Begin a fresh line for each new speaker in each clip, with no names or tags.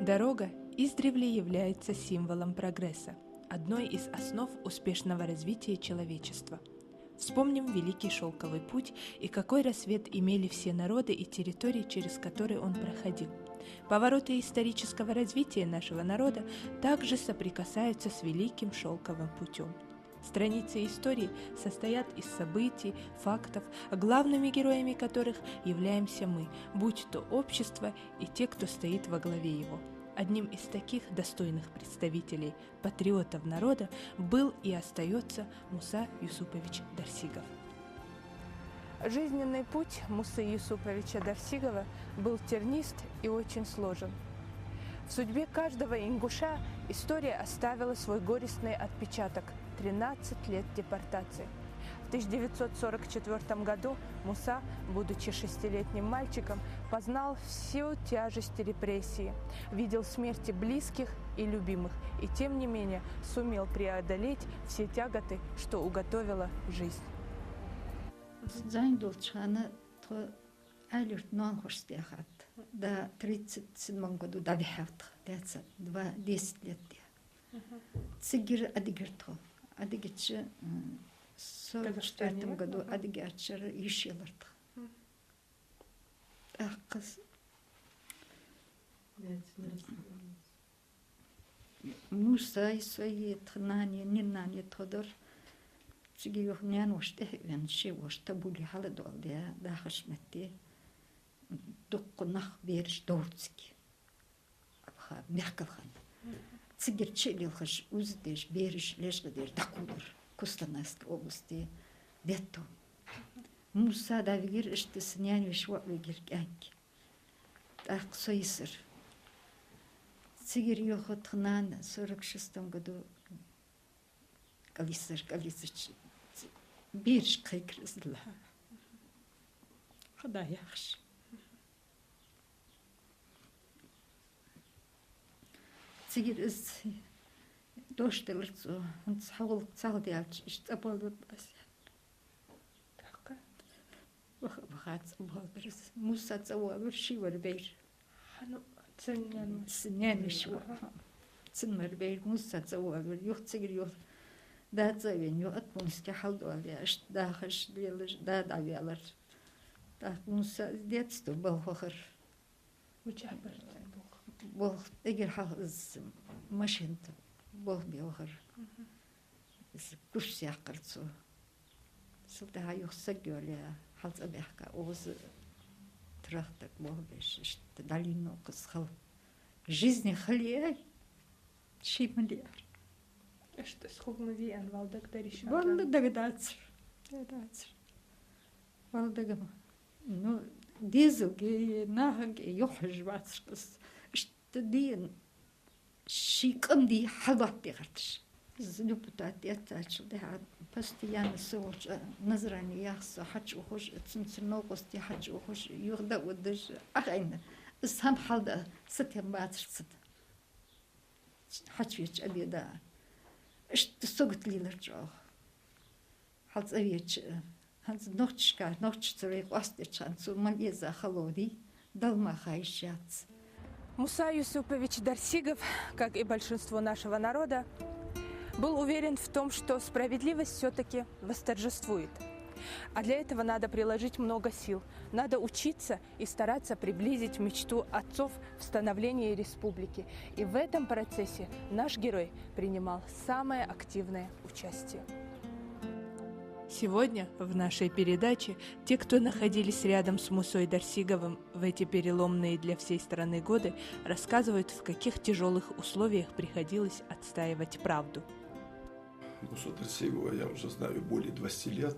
Дорога издревле является символом прогресса, одной из основ успешного развития человечества. Вспомним Великий Шелковый путь и какой рассвет имели все народы и территории, через которые он проходил. Повороты исторического развития нашего народа также соприкасаются с Великим Шелковым путем. Страницы истории состоят из событий, фактов, главными героями которых являемся мы, будь то общество и те, кто стоит во главе его. Одним из таких достойных представителей, патриотов народа, был и остается Муса Юсупович Дарсигов. Жизненный путь Мусы Юсуповича Дарсигова был тернист и очень сложен. В судьбе каждого ингуша история оставила свой горестный отпечаток – 13 лет депортации. В 1944 году Муса, будучи 6-летним мальчиком, познал всю тяжесть репрессии, видел смерти близких и любимых, и тем не менее сумел преодолеть все тяготы, что уготовила жизнь.
Да, в 1937 году добивался, 10 лет. Цигир адигиртхо, адигирчи в 1944 году адигирчи ишелартх. Кыз Муса и свои тхнани, нинани тодор. Цигир нян уште, венши уште були халадол, да хашметти. Доккунах бериш дорцки. Абха мягкалхан. Цигир челилхаш уздеш бериш лешгадер дакудер. Костанайской области бето. Муса давигир что сняли швабигир кянки. Так соисер. Цигир ёхот хнан в 46 году калисер бериш кайкрызла. Хада яхш. Цигир из доштелерцо, он схавал цалдиалч, истапалдут бас.
Так.
Вахац обалдерс. Муса цавал шивер бейр.
Ну,
ценян шива. Ценмер бейр муса цавал. Юх цигир юх. Да цавен юх отпунске халдуал яш. Да хаш лелж, да давялар. Так муса с детства был хохар.
Учабар
Бол эгер хаз машинта бол биохар. Куш яқырцу. Сылда юхса гөле халза бяхка оз трахтак бол беш долину кысхал. Жизни хле шимлер.
Что схогнуви ан валдак даришан.
Валда дагдацр. Валдагам. Ну дизелге нахаге юхжвацкс. Дин шикам ди халбат дигартш. Депутат ятач да постоянно соч назрани яхса хач ухош цинцногости хач ухош юрда удыш ахайна сам халда сатем батст хач вич абеда что согтлилер жо халз авич халз ночка ночцевый остечан су малеза холоди далма хайшац.
Муса Юсупович Дарсигов, как и большинство нашего народа, был уверен в том, что справедливость все-таки восторжествует. А для этого надо приложить много сил. Надо учиться и стараться приблизить мечту отцов в становлении республики. И в этом процессе наш герой принимал самое активное участие. Сегодня в нашей передаче те, кто находились рядом с Мусой Дарсиговым в эти переломные для всей страны годы, рассказывают, в каких тяжелых условиях приходилось отстаивать правду.
Мусу Дарсигова я уже знаю более 20 лет.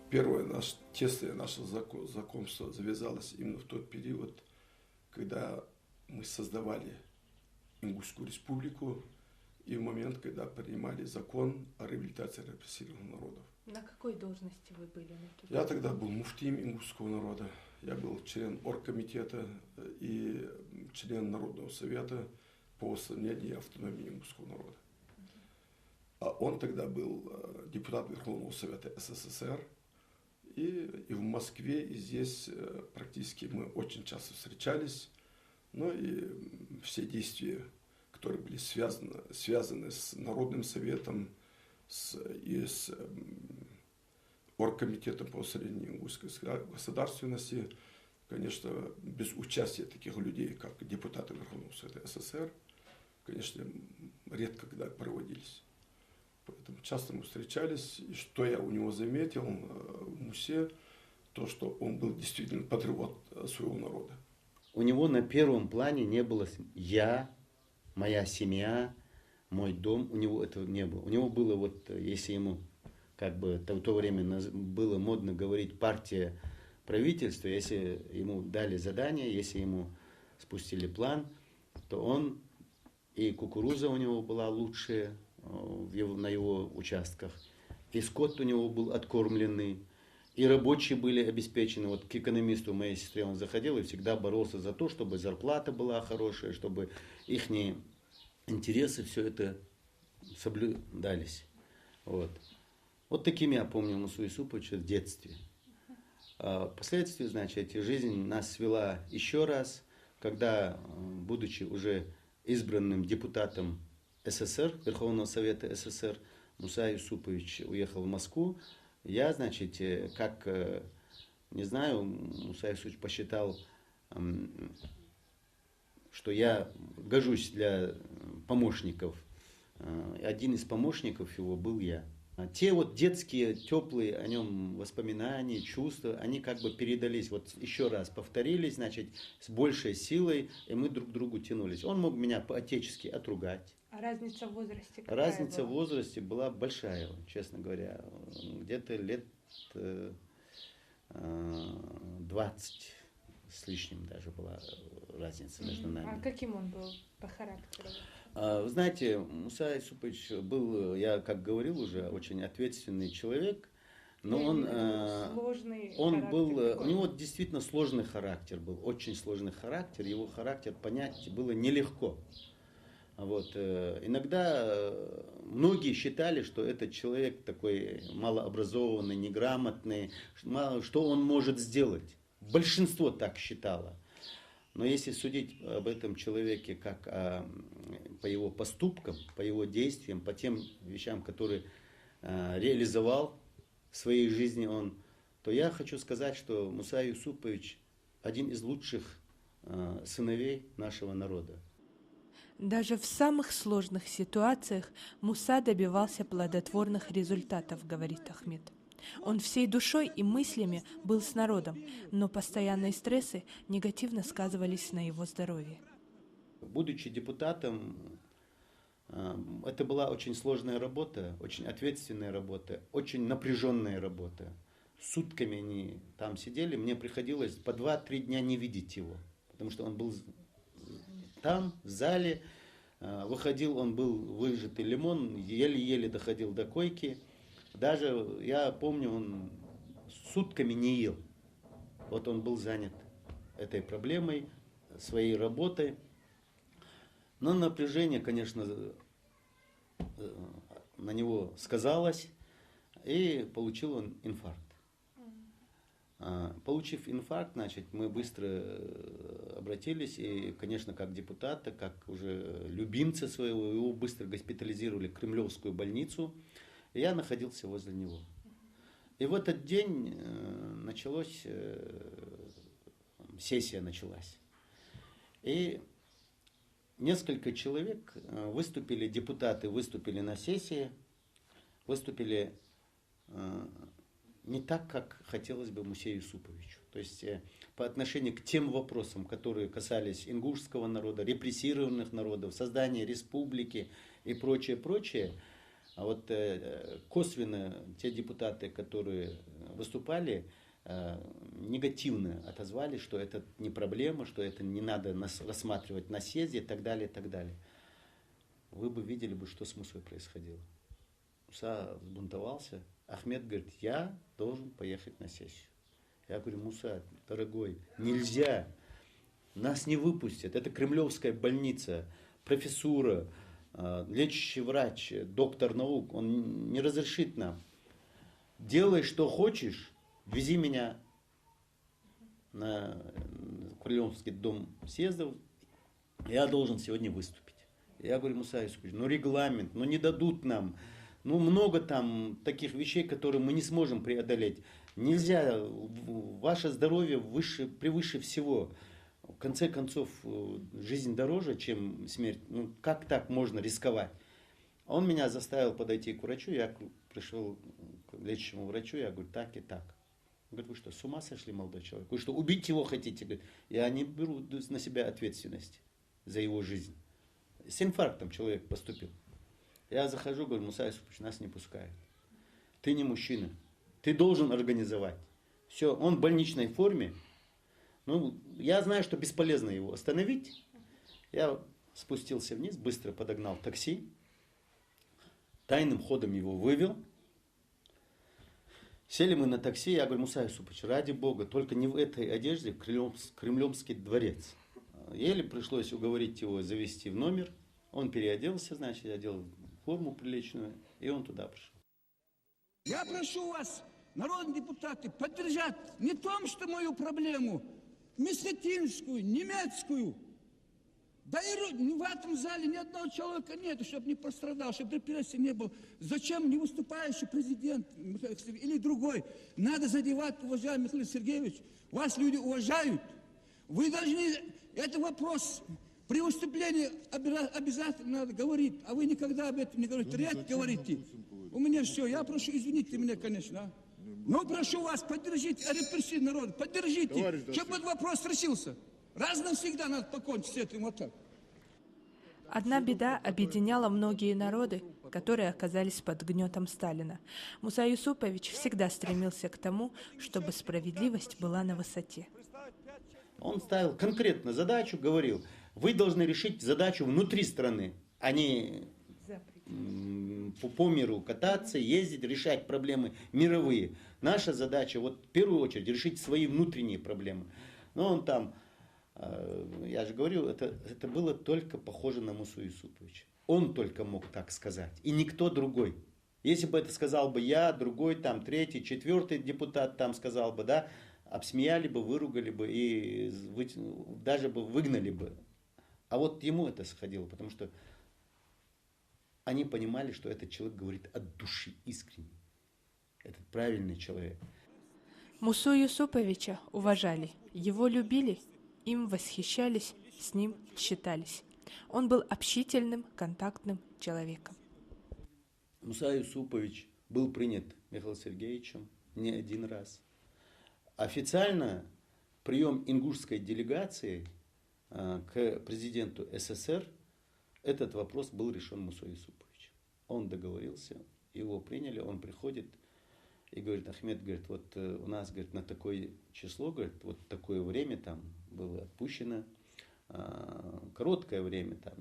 Первое тесное наше знакомство завязалось именно в тот период, когда мы создавали Ингушскую республику и в момент, когда принимали закон о реабилитации репрессированных народов.
На какой должности вы были?
Я тогда был муфтием ингушского народа. Я был член оргкомитета и член Народного совета по восстановлению и автономии ингушского народа. А он тогда был депутат Верховного совета СССР. И в Москве, и здесь практически мы очень часто встречались. Ну и все действия, которые были связаны с Народным советом и с Оргкомитетом по среднеингушской государственности, конечно, без участия таких людей, как депутаты Верховного Совета СССР, конечно, редко когда проводились. Поэтому часто мы встречались, и что я у него заметил в Мусе, то, что он был действительно патриот своего народа.
У него на первом плане не было я, моя семья, мой дом, у него этого не было. У него было вот, если ему, как бы в то время было модно говорить партия правительства, если ему дали задание, если ему спустили план, то он, и кукуруза у него была лучшая на его участках, и скот у него был откормленный, и рабочие были обеспечены. Вот к экономисту моей сестре он заходил и всегда боролся за то, чтобы зарплата была хорошая, чтобы их интересы, все это соблюдались. Вот такими я помню Мусу Юсуповича в детстве. Впоследствии, значит, жизнь нас свела еще раз, когда, будучи уже избранным депутатом СССР, Верховного Совета СССР, Муса Юсупович уехал в Москву. Я, значит, как, не знаю, Муса Юсупович посчитал, что я гожусь для помощников. Один из помощников его был я. Те вот детские, теплые о нем воспоминания, чувства, они как бы передались, вот еще раз повторились, значит, с большей силой, и мы друг к другу тянулись. Он мог меня по-отечески отругать.
А разница в возрасте какая
Разница
была?
в возрасте была большая, честно говоря. Где-то лет 20 с лишним даже была разница между нами.
А каким он был по характеру?
Вы знаете, Муса Юсупович был, я как говорил уже, очень ответственный человек, но
Сложный
он был,
характер
у него действительно сложный характер был, очень сложный характер, его характер понять было нелегко. Иногда многие считали, что этот человек такой малообразованный, неграмотный, что он может сделать. Большинство так считало. Но если судить об этом человеке как по его поступкам, по его действиям, по тем вещам, которые реализовал в своей жизни он, то я хочу сказать, что Муса Юсупович один из лучших сыновей нашего народа.
Даже в самых сложных ситуациях Муса добивался плодотворных результатов, говорит Ахмед. Он всей душой и мыслями был с народом, но постоянные стрессы негативно сказывались на его здоровье.
Будучи депутатом, это была очень сложная работа, очень ответственная работа, очень напряженная работа. Сутками они там сидели, мне приходилось по 2-3 дня не видеть его, потому что он был там, в зале, выходил, он был выжатый лимон, еле-еле доходил до койки. Даже, я помню, он сутками не ел. Вот он был занят этой проблемой, своей работой. Но напряжение, конечно, на него сказалось, и получил он инфаркт. Получив инфаркт, значит, мы быстро обратились, и, конечно, как депутата, как уже любимца своего, его быстро госпитализировали в Кремлевскую больницу, и я находился возле него. И в этот день сессия началась. И несколько человек выступили, депутаты выступили на сессии, выступили не так, как хотелось бы Мусею Юсуповичу. То есть по отношению к тем вопросам, которые касались ингушского народа, репрессированных народов, создания республики и прочее, прочее. А вот косвенно те депутаты, которые выступали, негативно отозвались, что это не проблема, что это не надо рассматривать на съезде и так далее, и так далее. Вы бы видели, что с Мусой происходило. Муса взбунтовался. Ахмед говорит, я должен поехать на сессию. Я говорю, Муса, дорогой, нельзя, нас не выпустят. Это Кремлевская больница, профессура, лечащий врач, доктор наук, он не разрешит нам. Делай, что хочешь, вези меня на Кремлевский дом съездов, я должен сегодня выступить. Я говорю, Муса Юсупович, ну регламент, ну не дадут нам, ну много там таких вещей, которые мы не сможем преодолеть. Нельзя, ваше здоровье превыше всего. В конце концов, жизнь дороже, чем смерть. Ну как так можно рисковать? Он меня заставил подойти к врачу, я пришел к лечащему врачу, я говорю, так и так. Он говорит, вы что, с ума сошли, молодой человек? Вы что, убить его хотите? Говорит, я не беру на себя ответственность за его жизнь. С инфарктом человек поступил. Я захожу, говорю, Муса Юсупович, нас не пускают. Ты не мужчина, ты должен организовать. Все, он в больничной форме. Ну, я знаю, что бесполезно его остановить. Я спустился вниз, быстро подогнал такси. Тайным ходом его вывел. Сели мы на такси, я говорю, Муса Юсупович, ради Бога, только не в этой одежде, в Кремлевский дворец. Еле пришлось уговорить его завести в номер. Он переоделся, значит, я одел форму приличную, и он туда пришел.
Я прошу вас, народные депутаты, поддержать не том, что мою проблему, мессетинскую, немецкую. Да и в этом зале ни одного человека нет, чтобы не пострадал, чтобы репрессий не было. Зачем не выступающий президент или другой? Надо задевать, уважаемый Михаил Сергеевич. Вас люди уважают. Вы должны, это вопрос, при выступлении обязательно надо говорить, а вы никогда об этом не говорите. Ряд говорите. У меня все, я прошу, извините меня, конечно. Но прошу вас, поддержите репрессии народа, поддержите, чтобы этот вопрос решился. Раз навсегда надо покончить с этим вот так.
Одна беда объединяла многие народы, которые оказались под гнетом Сталина. Муса Юсупович всегда стремился к тому, чтобы справедливость была на высоте.
Он ставил конкретно задачу, говорил, вы должны решить задачу внутри страны, а не по миру кататься, ездить, решать проблемы мировые. Наша задача, вот в первую очередь, решить свои внутренние проблемы. Но он там, я же говорю, это было только похоже на Мусу Юсуповича. Он только мог так сказать, и никто другой. Если бы это сказал бы я, другой, там, третий, четвертый депутат там сказал бы, да, обсмеяли бы, выругали бы и даже бы выгнали бы. А вот ему это сходило, потому что они понимали, что этот человек говорит от души, искренне. Этот правильный человек.
Мусу Юсуповича уважали, его любили, им восхищались, с ним считались. Он был общительным, контактным человеком.
Муса Юсупович был принят Михаилом Сергеевичем не один раз. Официально прием ингушской делегации к президенту СССР, этот вопрос был решен Мусой Юсуповичем. Он договорился, его приняли, он приходит и говорит, Ахмед, говорит, вот у нас, говорит, на такое число, говорит, вот такое время там было отпущено, короткое время, там,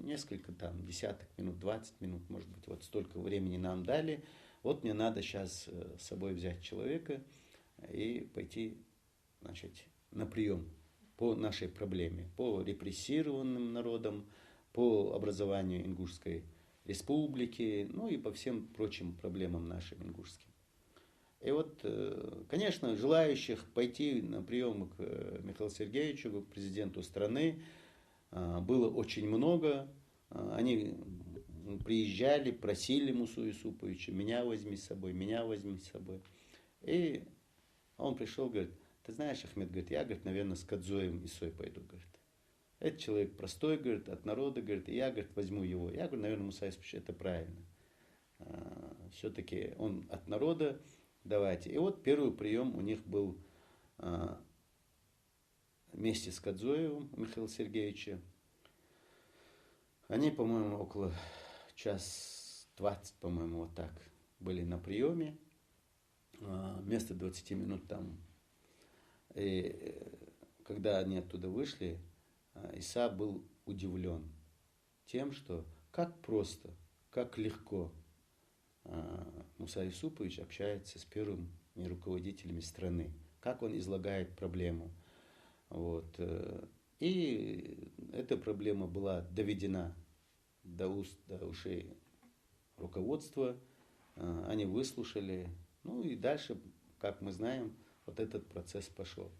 несколько там, десяток минут, 20 минут, может быть, вот столько времени нам дали, вот мне надо сейчас с собой взять человека и пойти, значит, на прием по нашей проблеме, по репрессированным народам, по образованию Ингушской республики, ну и по всем прочим проблемам нашим ингушским. И вот, конечно, желающих пойти на прием к Михаилу Сергеевичу, к президенту страны, было очень много. Они приезжали, просили Мусу Юсуповича, меня возьми с собой, меня возьми с собой. И он пришел, говорит, ты знаешь, Ахмед, говорит, я, говорит, наверное, с Кадзоевым Исой пойду, говорит. Этот человек простой, говорит, от народа, говорит, и я, говорит, возьму его. Я говорю, наверное, Муса Юсупович, это правильно. Все-таки он от народа, давайте. И вот первый прием у них был вместе с Кадзоевым Михаила Сергеевича. Они, по-моему, около час 20, по-моему, вот так были на приеме. Вместо 20 минут там. И когда они оттуда вышли, Иса был удивлен тем, что как просто, как легко Муса Юсупович общается с первыми руководителями страны, как он излагает проблему. Вот. И эта проблема была доведена до ушей руководства, они выслушали, ну и дальше, как мы знаем, вот этот процесс пошел.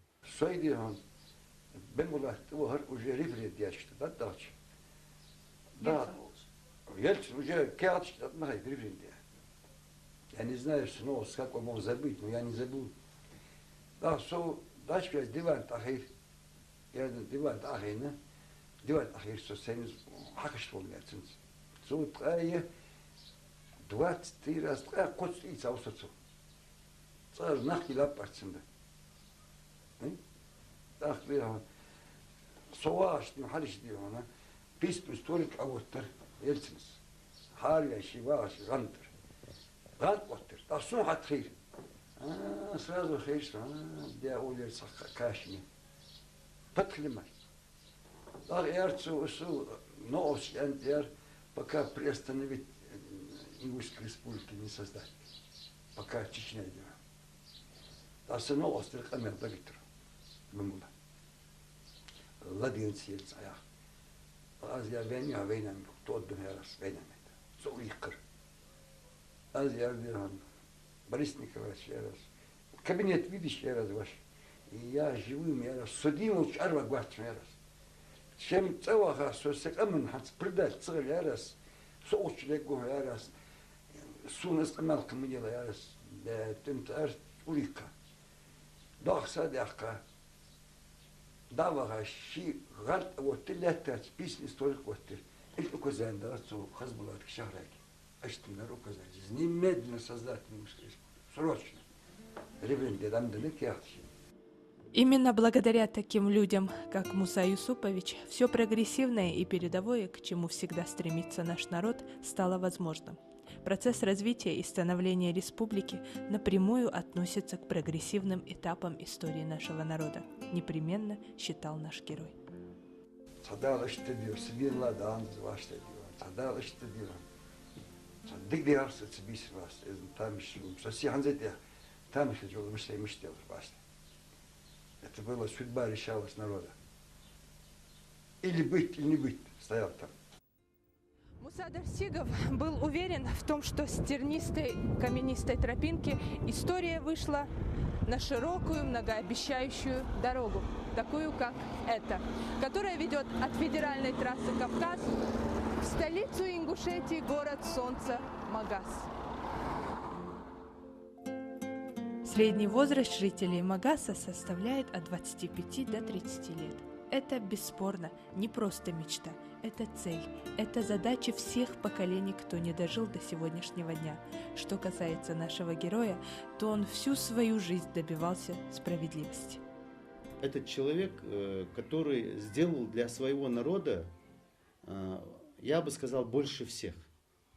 Бенгулат уже референт ящик, да, дальше. Да, Ельцин уже карточки отмахает референт. Я не знаю, снова, как он мог забыть, но я не забыл. Да, so, дальше диван тахир. Я диван тахир, диван тахир, so сенс, хакштвол Ельцин. So, трое, 23 раз, трое, кот и заусацу. Царь нахи лапарцинда. Так, я صواش محلش دي هنا بيست ستوريك اوتر يلسنس حاليا شواش غندر غاد وتر تصون حت خير سرازو خير دي اقول يصح كاشني بدخل ماي دار يرتسو سو نوس انتر пока приостановить Ингушской республики не создать, пока Чечня идет. А все равно острых камер до ветра. Ладин сельц, а я. Аз я веня вейнам, тот думаю раз вейнам это. Соуикр. Аз я веня. Борис Николаевич я раз. Кабинет видишь я раз ваш. И я живым я раз. Судим уч арва гварч я раз. Чем целого сосек амен хац предать цель я раз. Соуч лего я раз. Сунес камалка мне я раз. Да тент ар улика. Дах садяка. Давага ши галт вот летать песни столько вот это указание да что хазбулат к шахраки что на руку за немедленно создать немножко срочно ребенок там далеко яхши.
Именно благодаря таким людям, как Муса Юсупович, все прогрессивное и передовое, к чему всегда стремится наш народ, стало возможным. Процесс развития и становления республики напрямую относится к прогрессивным этапам истории нашего народа, непременно считал наш герой.
Это была судьба, решалась народа. Или быть, или не быть, стоял там.
Муса Дарсигов был уверен в том, что с тернистой каменистой тропинки история вышла на широкую, многообещающую дорогу, такую как эта, которая ведет от федеральной трассы Кавказ в столицу Ингушетии, город Солнца Магас. Средний возраст жителей Магаса составляет от 25 до 30 лет. Это бесспорно не просто мечта, это цель, это задача всех поколений, кто не дожил до сегодняшнего дня. Что касается нашего героя, то он всю свою жизнь добивался справедливости.
Этот человек, который сделал для своего народа, я бы сказал, больше всех.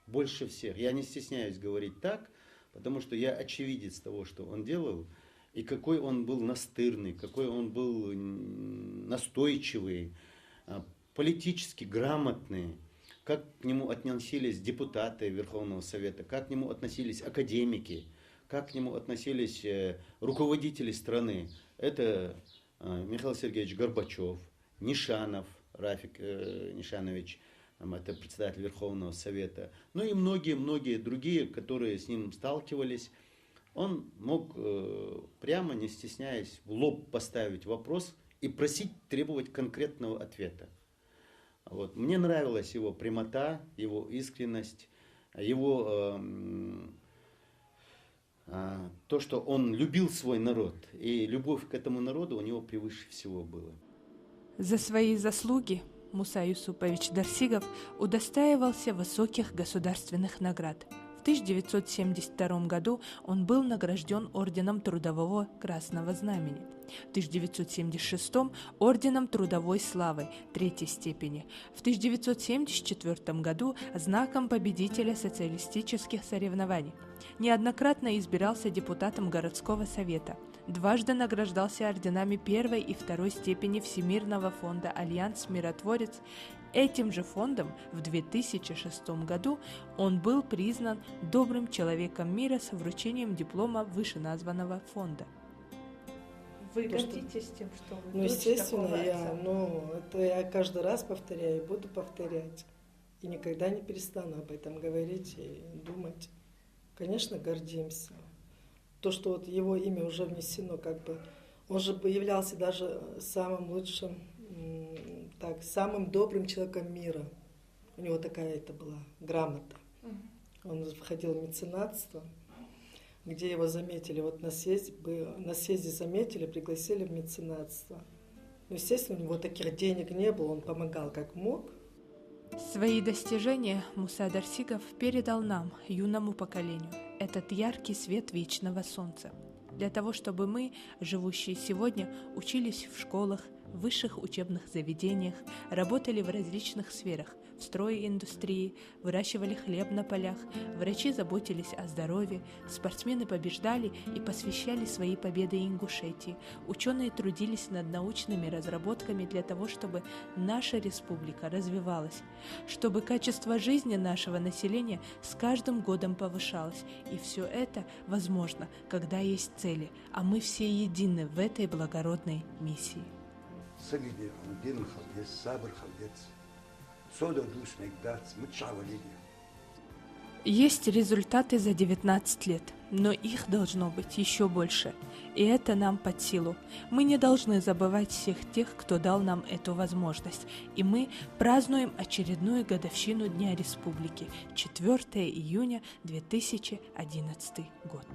Больше всех. Я не стесняюсь говорить так, потому что я очевидец того, что он делал, и какой он был настырный, какой он был настойчивый, политически грамотный, как к нему относились депутаты Верховного Совета, как к нему относились академики, как к нему относились руководители страны. Это Михаил Сергеевич Горбачев, Нишанов, Рафик Нишанович, это председатель Верховного Совета, ну и многие-многие другие, которые с ним сталкивались. Он мог прямо, не стесняясь, в лоб поставить вопрос и просить, требовать конкретного ответа. Вот. Мне нравилась его прямота, его искренность, его то, что он любил свой народ. И любовь к этому народу у него превыше всего была.
За свои заслуги Муса Юсупович Дарсигов удостаивался высоких государственных наград. В 1972 году он был награжден орденом Трудового Красного Знамени. В 1976 орденом Трудовой Славы 3-й степени. В 1974 году знаком победителя социалистических соревнований. Неоднократно избирался депутатом городского совета. Дважды награждался орденами 1-й и 2-й степени Всемирного фонда «Альянс Миротворец». Этим же фондом в 2006 году он был признан добрым человеком мира с вручением диплома вышеназванного фонда. Вы гордитесь тем, что вы
Ну, естественно, это я каждый раз повторяю и буду повторять. И никогда не перестану об этом говорить и думать. Конечно, гордимся. То, что вот его имя уже внесено, Он же являлся даже самым лучшим, самым добрым человеком мира. У него такая это была грамота. Он входил в меценатство, где его заметили. Вот на съезде заметили, пригласили в меценатство. Ну, естественно, у него таких денег не было, он помогал как мог.
Свои достижения Муса Дарсигов передал нам, юному поколению, этот яркий свет вечного солнца, для того, чтобы мы, живущие сегодня, учились в школах, в высших учебных заведениях, работали в различных сферах, в стройиндустрии, выращивали хлеб на полях, врачи заботились о здоровье, спортсмены побеждали и посвящали свои победы Ингушетии, ученые трудились над научными разработками для того, чтобы наша республика развивалась, чтобы качество жизни нашего населения с каждым годом повышалось. И все это возможно, когда есть цели, а мы все едины в этой благородной миссии. Есть результаты за 19 лет, но их должно быть еще больше, и это нам под силу. Мы не должны забывать всех тех, кто дал нам эту возможность, и мы празднуем очередную годовщину Дня Республики, 4 июня 2011 год.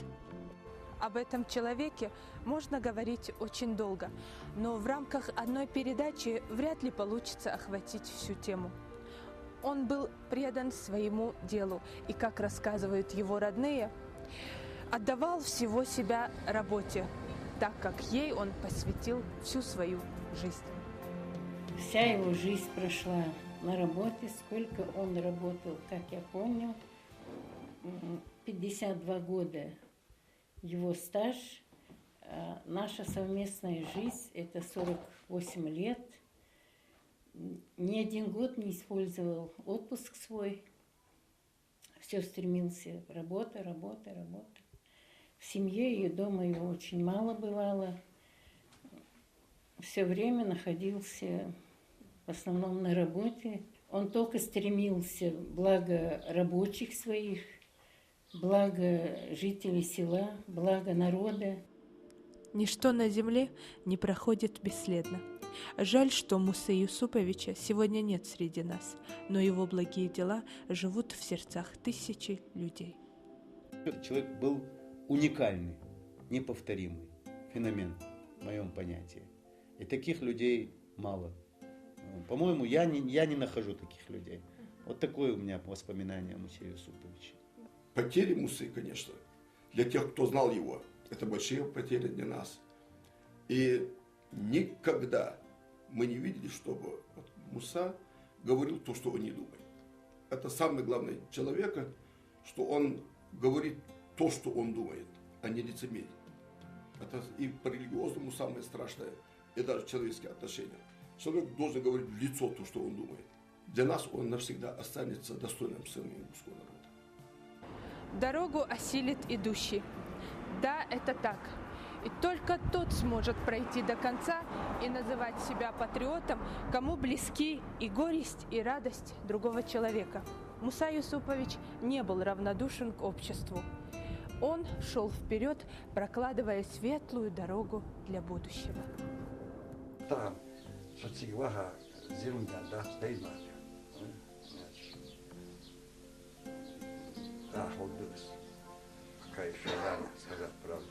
Об этом человеке можно говорить очень долго, но в рамках одной передачи вряд ли получится охватить всю тему. Он был предан своему делу и, как рассказывают его родные, отдавал всего себя работе, так как ей он посвятил всю свою жизнь.
Вся его жизнь прошла на работе. Сколько он работал, как я помню, 52 года его стаж. Наша совместная жизнь – это 48 лет. Ни один год не использовал отпуск свой. Все стремился работа. В семье и дома его очень мало бывало. Все время находился в основном на работе. Он только стремился благо рабочих своих, благо жителей села, благо народа.
Ничто на земле не проходит бесследно. Жаль, что Мусы Юсуповича сегодня нет среди нас, но его благие дела живут в сердцах тысячи людей.
Человек был уникальный, неповторимый феномен в моем понятии. И таких людей мало. По-моему, я не нахожу таких людей. Вот такое у меня воспоминание о Мусе Юсуповиче.
Потери Мусы, конечно, для тех, кто знал его, это большие потери для нас. И никогда мы не видели, чтобы Муса говорил то, что он не думает. Это самое главное человека, что он говорит то, что он думает, а не лицемерие. Это и по религиозному самое страшное, и даже человеческие отношения. Человек должен говорить в лицо то, что он думает. Для нас он навсегда останется достойным сыном ингушского народа.
Дорогу осилит идущий. Да, это так. И только тот сможет пройти до конца и называть себя патриотом, кому близки и горесть, и радость другого человека. Муса Юсупович не был равнодушен к обществу. Он шел вперед, прокладывая светлую дорогу для будущего.
Какая еще рано сказать правду.